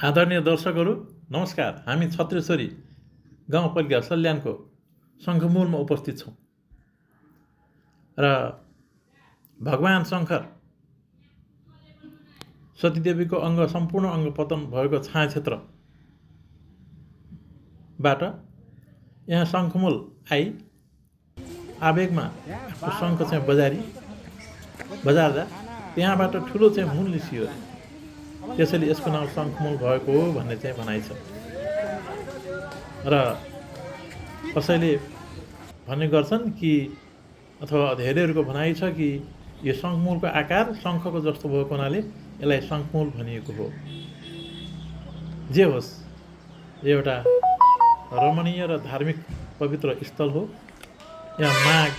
आदरणीय दर्शकहरू नमस्कार। हामी छत्रेश्वरी गाउँपालिका सल्यानको शङ्खमूलमा उपस्थित छौँ र भगवान् शङ्कर सतीदेवीको सम्पूर्ण अङ्ग पतन भएको छायाक्षेत्रबाट यहाँ शङ्खमूल आई आवेगमा आफ्नो शङ्ख चाहिँ बजार्दा त्यहाँबाट ठुलो चाहिँ मूल निस्कियो। त्यसैले यसको नाम शङ्खमूल भएको हो भन्ने चाहिँ भनाइ छ र कसैले भन्ने गर्छन् कि अथवा धेरैहरूको भनाइ छ कि यो शङ्खमूलको आकार शङ्खको जस्तो भएको हुनाले यसलाई शङ्खमूल भनिएको हो। जे होस्, एउटा रमणीय र धार्मिक पवित्र स्थल हो। यहाँ माघ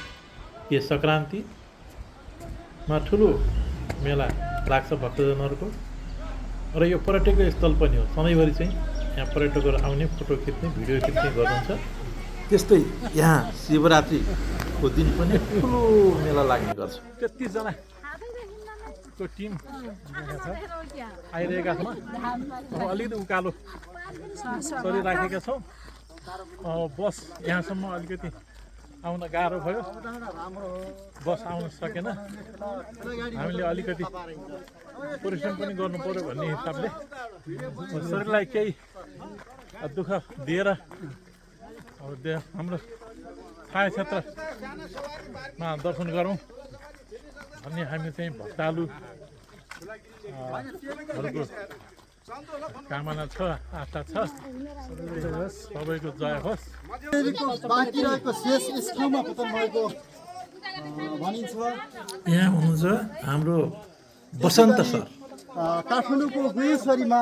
के सङ्क्रान्तिमा ठुलो मेला लाग्छ भक्तजनहरूको र यो पर्यटक स्थल पनि हो। सधैँभरि चाहिँ यहाँ पर्यटकहरू आउने, फोटो खिच्ने, भिडियो खिच्ने गर्नुहुन्छ। त्यस्तै यहाँ शिवरात्रिको दिन पनि ठुलो मेला लाग्ने गर्छ। 33जनाको टिम आइरहेका छौँ। अब अलिकति उकालो सरिराखेका छौँ। बस यहाँसम्म अलिकति आउन गाह्रो भयो, बस आउन सकेन। हामीले अलिकति परिश्रम पनि गर्नु पर्यो भन्ने हिसाबले शरीरलाई केही दुःख दिएर हाम्रो छायाक्षेत्रमा दर्शन गरौँ भन्ने हामी चाहिँ भक्तालुहरूको कामना छ, आशा छ। सबैको जय होस्। बाँकी रहेको शेष स्कुलमा पतन भएको भनिन्छ। यहाँ हुनुहुन्छ हाम्रो बसन्त सर। काठमाडौँको गुहेश्वरीमा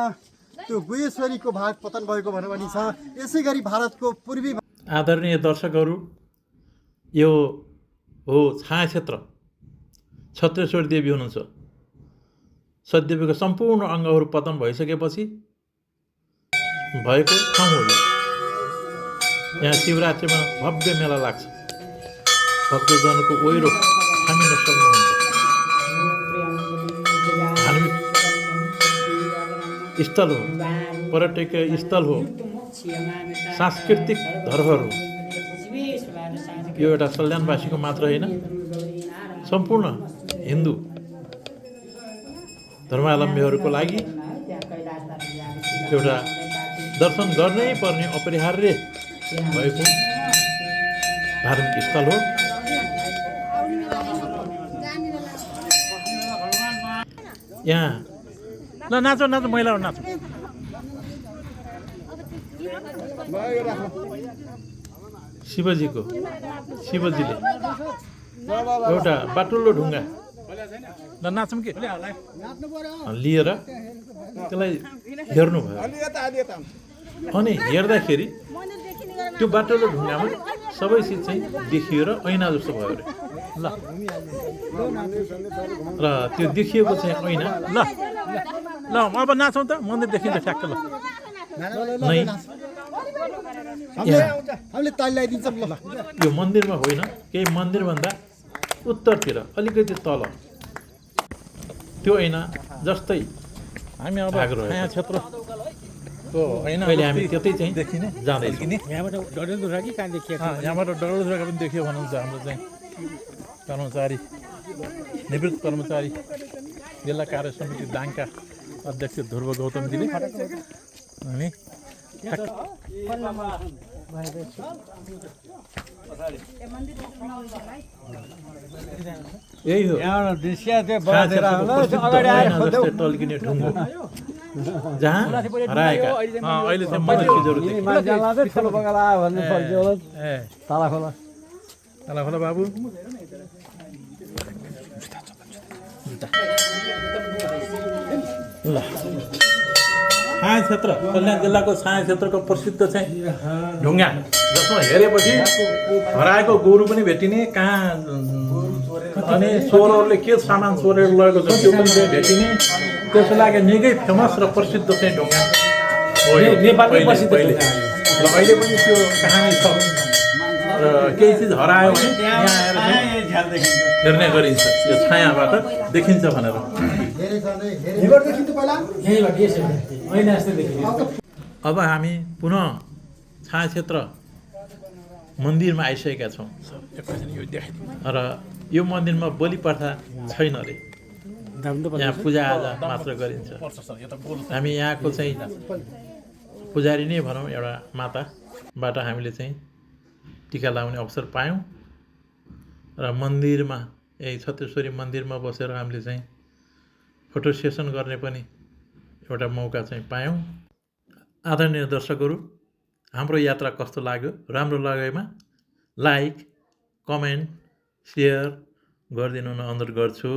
त्यो गुहेश्वरीको भाग पतन भएको भनेर भनिन्छ। यसै गरी भारतको पूर्वी आदरणीय दर्शकहरू, यो हो छायाक्षेत्र। छत्रेश्वरी देवी हुनुहुन्छ। सतीदेवीको सम्पूर्ण अङ्गहरू पतन भइसकेपछि भएको ठाउँ हो। यहाँ शिवरात्रिमा भव्य मेला लाग्छ। भक्तजनको ओहिरो थामिन सक्नुहुन्छ। धार्मिक स्थल हो, पर्यटकीय स्थल हो, सांस्कृतिक धरोहर हो। यो एउटा सल्यानवासीको मात्र होइन, सम्पूर्ण हिन्दू धर्मावलम्बीहरूको लागि एउटा दर्शन गर्नै पर्ने अपरिहार्य भएको धार्मिक स्थल हो। यहाँ ल नाचो नाचो, महिलाहरू नाचो। शिवजीले एउटा बाटुलो ढुङ्गा ल नाचौँ के लिएर त्यसलाई हेर्नुभयो। अनि हेर्दाखेरि त्यो बाटुलो ढुङ्गामा सबै चिज चाहिँ देखियो र ऐना जस्तो भयो अरे। ल र त्यो देखिएको चाहिँ ऐना ल ल अब नाचौँ त, मन्दिर देखिन्छ ठ्याक्क। ल नै हामीले ताली लगाइदिन्छौँ। ल यो मन्दिरमा होइन, केही मन्दिरभन्दा उत्तरतिर अलिकति तल त्यो ऐना जस्तै हामी अब नयाँ क्षेत्रको होइन, अहिले हामी त्यतै चाहिँ देखिने जाँदैछौँ। यहाँबाट डडेलधुरा कि कहाँ देखिएको? यहाँबाट डडेलधुराको पनि देखियो भन्नुहुन्छ हाम्रो चाहिँ कर्मचारी, निवृत्त कर्मचारी जिल्ला कार्य समिति दाङका अध्यक्ष ध्रुव गौतमजीले। हामी यही हो टल्किने ढुङ्गो जहाँ हराएका अहिले चाहिँ मनुष्यहरू ताला बाबु। ल छायाक्षेत्र, सल्यान जिल्लाको छायाक्षेत्रको प्रसिद्ध चाहिँ ढुङ्गा, जसमा हेरेपछि हराएको गोरु पनि भेटिने, कहाँ अनि चोरहरूले के सामान चोरेर लगेको छ त्यो पनि चाहिँ भेटिने। त्यसको लागि निकै फेमस र प्रसिद्ध चाहिँ ढुङ्गा हो नेपालमै पहिले। र अहिले पनि त्यो कहानी छ। र केही चिज हरायो भने यहाँ आएर हेर्ने गरिन्छ। यो छायाबाट देखिन्छ भनेर। अब हामी पुनः छायाक्षेत्र मन्दिरमा आइसकेका छौँ एकैछिन यो देखाइदिनु र यो मन्दिरमा बलि प्रथा छैन अरे यहाँ पूजाआजा मात्र गरिन्छ पर्छ सर यो त गोल हामी यहाँको चाहिँ पुजारी नै भनौँ एउटा माताबाट हामीले चाहिँ टिका लगाउने अवसर पायौँ र मन्दिरमा यही छत्तेश्वरी मन्दिरमा बसेर हामीले चाहिँ फोटो सेसन गर्ने पनि एउटा मौका चाहिँ पायौँ। आदरणीय दर्शकहरू, हाम्रो यात्रा कस्तो लाग्यो? राम्रो लागेमा लाइक, कमेन्ट, सेयर गरिदिनु अनुरोध गर्छु।